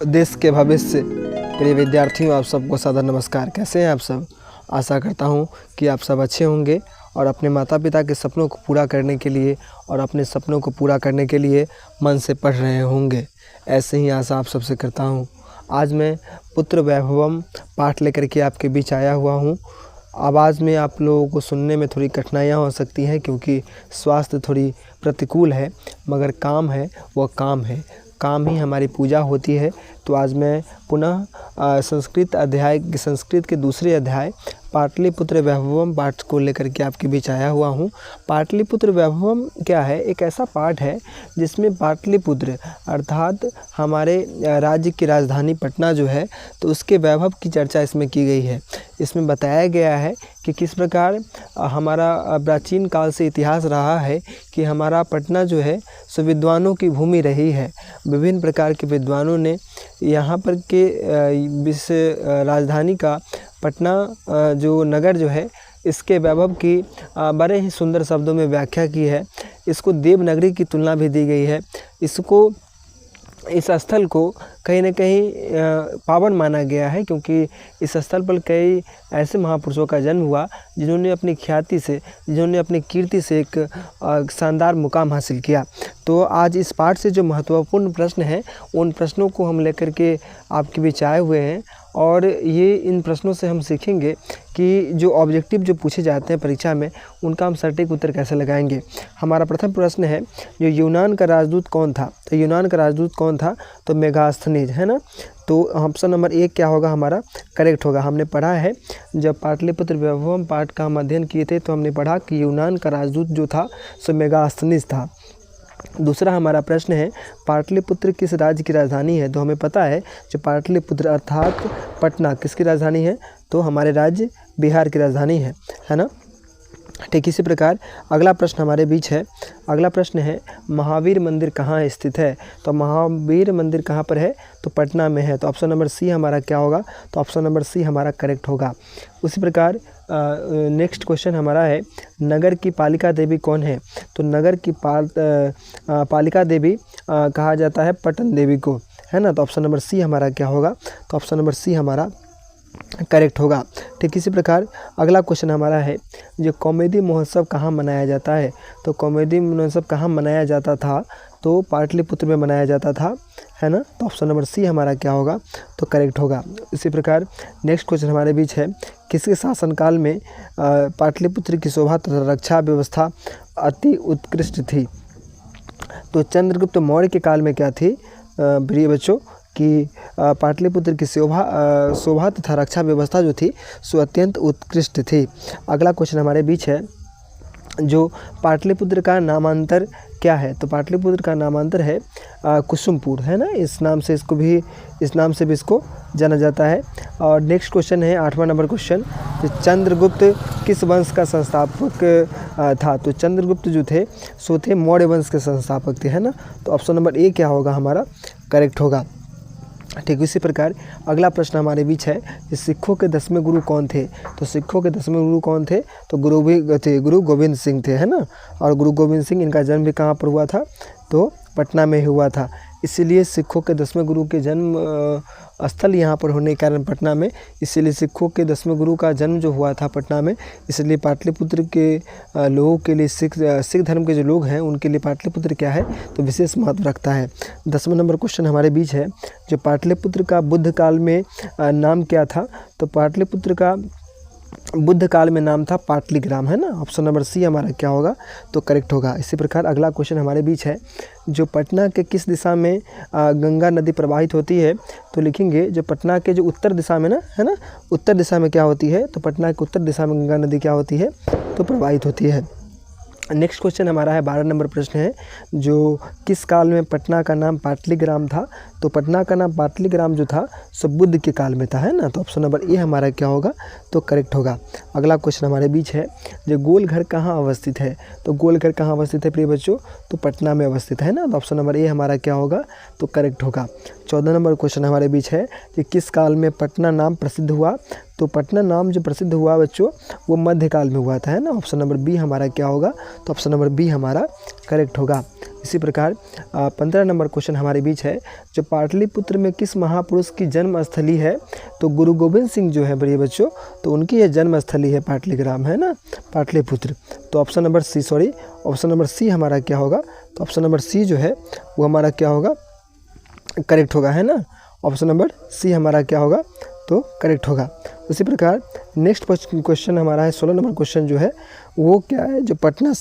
देश के भविष्य प्रिय विद्यार्थियों, आप सबको सादर नमस्कार। कैसे हैं आप सब? आशा करता हूं कि आप सब अच्छे होंगे और अपने माता पिता के सपनों को पूरा करने के लिए और अपने सपनों को पूरा करने के लिए मन से पढ़ रहे होंगे। ऐसे ही आशा आप सबसे करता हूं। आज मैं पुत्र वैभवम पाठ लेकर के आपके बीच आया हुआ हूं। आवाज़ में आप लोगों को सुनने में थोड़ी कठिनाइयाँ हो सकती हैं क्योंकि स्वास्थ्य थोड़ी प्रतिकूल है, मगर काम है वह काम है। काम ही हमारी पूजा होती है। तो आज मैं पुनः संस्कृत के दूसरे अध्याय पाटलिपुत्र वैभवम पाठ को लेकर के आपके बीच आया हुआ हूँ। पाटलिपुत्र वैभवम क्या है? एक ऐसा पाठ है जिसमें पाटलिपुत्र अर्थात हमारे राज्य की राजधानी पटना जो है, तो उसके वैभव की चर्चा इसमें की गई है। इसमें बताया गया है कि किस प्रकार हमारा प्राचीन काल से इतिहास रहा है कि हमारा पटना जो है सो विद्वानों की भूमि रही है। विभिन्न प्रकार के विद्वानों ने यहाँ पर के इस राजधानी का पटना जो नगर जो है, इसके वैभव की बड़े ही सुंदर शब्दों में व्याख्या की है। इसको देवनगरी की तुलना भी दी गई है। इस स्थल को कहीं न कहीं पावन माना गया है क्योंकि इस स्थल पर कई ऐसे महापुरुषों का जन्म हुआ जिन्होंने अपनी ख्याति से, जिन्होंने अपनी कीर्ति से एक शानदार मुकाम हासिल किया। तो आज इस पाठ से जो महत्वपूर्ण प्रश्न हैं, उन प्रश्नों को हम लेकर के आपके बीच आए हुए हैं और इन प्रश्नों से हम सीखेंगे कि जो ऑब्जेक्टिव जो पूछे जाते हैं परीक्षा में, उनका हम सटीक उत्तर कैसे लगाएंगे। हमारा प्रथम प्रश्न है, जो यूनान का राजदूत कौन था? तो यूनान का राजदूत कौन था? तो मेगास्थनीज, है ना। तो ऑप्शन नंबर 1 क्या होगा हमारा? करेक्ट होगा। हमने पढ़ा है, जब पाटलिपुत्र वैभवम पाठ का हम अध्ययन किए थे तो हमने पढ़ा कि यूनान का राजदूत जो था सो मेगास्थनीज था। दूसरा हमारा प्रश्न है, पाटलिपुत्र किस राज्य की राजधानी है? तो हमें पता है जो पाटलिपुत्र अर्थात पटना किसकी राजधानी है? तो हमारे राज्य बिहार की राजधानी है ना। ठीक इसी प्रकार अगला प्रश्न हमारे बीच है। अगला प्रश्न है, महावीर मंदिर कहाँ स्थित है? तो महावीर मंदिर कहाँ पर है? तो पटना में है। तो ऑप्शन नंबर सी हमारा क्या होगा? तो ऑप्शन नंबर सी हमारा करेक्ट होगा। उसी प्रकार नेक्स्ट क्वेश्चन हमारा है, नगर की पालिका देवी कौन है? तो नगर की पालिका देवी कहा जाता है पटन देवी को, है ना। तो ऑप्शन नंबर सी हमारा क्या होगा? तो ऑप्शन नंबर सी हमारा करेक्ट होगा। ठीक इसी प्रकार अगला क्वेश्चन हमारा है, जो कॉमेडी महोत्सव कहाँ मनाया जाता है? तो कॉमेडी महोत्सव कहाँ मनाया जाता था? तो पाटलिपुत्र में मनाया जाता था, है ना। तो ऑप्शन नंबर सी हमारा क्या होगा? तो करेक्ट होगा। इसी प्रकार नेक्स्ट क्वेश्चन हमारे बीच है, किसके शासनकाल में पाटलिपुत्र की शोभा तथा रक्षा व्यवस्था अति उत्कृष्ट थी? तो चंद्रगुप्त मौर्य के काल में क्या थी प्रिय बच्चों कि पाटलिपुत्र की शोभा तथा रक्षा व्यवस्था जो थी सो अत्यंत उत्कृष्ट थी। अगला क्वेश्चन हमारे बीच है, जो पाटलिपुत्र का नामांतर क्या है? तो पाटलिपुत्र का नामांतर है कुसुमपुर, है ना। इस नाम से भी इसको जाना जाता है। और नेक्स्ट क्वेश्चन है 8वां नंबर क्वेश्चन, तो चंद्रगुप्त किस वंश का संस्थापक था? तो चंद्रगुप्त जो थे सो थे मौर्य वंश के संस्थापक थे, है ना। तो ऑप्शन नंबर ए क्या होगा हमारा? करेक्ट होगा। ठीक इसी प्रकार अगला प्रश्न हमारे बीच है, कि सिखों के 10वें गुरु कौन थे? तो सिखों के 10वें गुरु कौन थे? तो गुरु गोविंद सिंह थे, है ना। और गुरु गोविंद सिंह, इनका जन्म भी कहाँ पर हुआ था? तो पटना में हुआ था। इसीलिए सिखों के 10वें गुरु के जन्म स्थल यहाँ पर होने के कारण पटना में, इसीलिए सिखों के 10वें गुरु का जन्म जो हुआ था पटना में, इसलिए पाटलिपुत्र के लोगों के लिए सिख धर्म के जो लोग हैं उनके लिए पाटलिपुत्र क्या है? तो विशेष महत्व रखता है। 10वां नंबर क्वेश्चन हमारे बीच है, जो पाटलिपुत्र का बुद्ध काल में नाम क्या था? तो पाटलिपुत्र का बुद्ध काल में नाम था पाटलिग्राम, है ना। ऑप्शन नंबर सी हमारा क्या होगा? तो करेक्ट होगा। इसी प्रकार अगला क्वेश्चन हमारे बीच है, जो पटना के किस दिशा में गंगा नदी प्रवाहित होती है? तो लिखेंगे, जो पटना के जो उत्तर दिशा में ना, है ना, उत्तर दिशा में क्या होती है? तो पटना के उत्तर दिशा में गंगा नदी क्या होती है? तो प्रवाहित होती है। नेक्स्ट क्वेश्चन हमारा है 12 नंबर प्रश्न है, जो किस काल में पटना का नाम पाटलिग्राम था? तो पटना का नाम पाटलिग्राम जो था सो बुद्ध के काल में था, है ना। तो ऑप्शन नंबर ए हमारा क्या होगा? तो करेक्ट होगा। अगला क्वेश्चन हमारे बीच है, जो गोलघर कहाँ अवस्थित है? तो गोलघर कहाँ अवस्थित है प्रिय बच्चों? तो पटना में अवस्थित है ना। तो ऑप्शन नंबर ए हमारा क्या होगा? तो करेक्ट होगा। 14 नंबर क्वेश्चन हमारे बीच है कि किस काल में पटना नाम प्रसिद्ध हुआ? तो पटना नाम जो प्रसिद्ध हुआ बच्चों वो मध्यकाल में हुआ था, है ना। ऑप्शन नंबर बी हमारा क्या होगा? तो ऑप्शन नंबर बी हमारा करेक्ट होगा। इसी प्रकार 15 नंबर क्वेश्चन हमारे बीच है, जो पाटलिपुत्र में किस महापुरुष की जन्मस्थली है? तो गुरु गोविंद सिंह जो है बड़े बच्चों, तो उनकी यह जन्मस्थली है पाटलिग्राम, है ना, पाटलिपुत्र। तो ऑप्शन नंबर सी हमारा क्या होगा? तो ऑप्शन नंबर सी जो है वो हमारा क्या होगा? करेक्ट होगा, है ना। ऑप्शन नंबर सी हमारा क्या होगा? तो करेक्ट होगा। उसी प्रकार नेक्स्ट क्वेश्चन हमारा है 16 नंबर क्वेश्चन जो है वो क्या है? जो पटना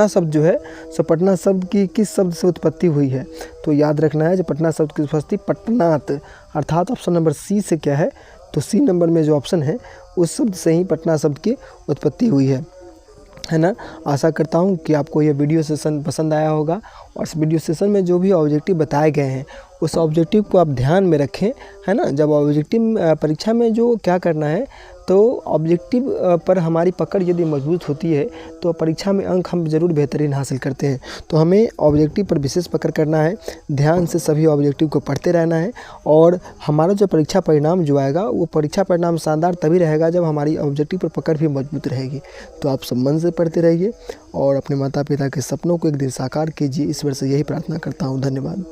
शब्द जो है, सो पटना शब्द की किस शब्द से उत्पत्ति हुई है? तो याद रखना है, जो पटना शब्द की उत्पत्ति पटनात, अर्थात ऑप्शन नंबर सी से क्या है? तो सी नंबर में जो ऑप्शन है उस शब्द से ही पटना शब्द की उत्पत्ति हुई है ना। आशा करता हूँ कि आपको यह वीडियो सेशन पसंद आया होगा, और इस वीडियो सेशन में जो भी ऑब्जेक्टिव बताए गए हैं उस ऑब्जेक्टिव को आप ध्यान में रखें, है ना। जब ऑब्जेक्टिव परीक्षा में जो क्या करना है, तो ऑब्जेक्टिव पर हमारी पकड़ यदि मजबूत होती है तो परीक्षा में अंक हम ज़रूर बेहतरीन हासिल करते हैं। तो हमें ऑब्जेक्टिव पर विशेष पकड़ करना है, ध्यान से सभी ऑब्जेक्टिव को पढ़ते रहना है, और हमारा जो परीक्षा परिणाम जो आएगा वो परीक्षा परिणाम शानदार तभी रहेगा जब हमारी ऑब्जेक्टिव पर पकड़ भी मजबूत रहेगी। तो आप सब मन से पढ़ते रहिए और अपने माता पिता के सपनों को एक दिन साकार कीजिए। ईश्वर से यही प्रार्थना करता हूँ। धन्यवाद।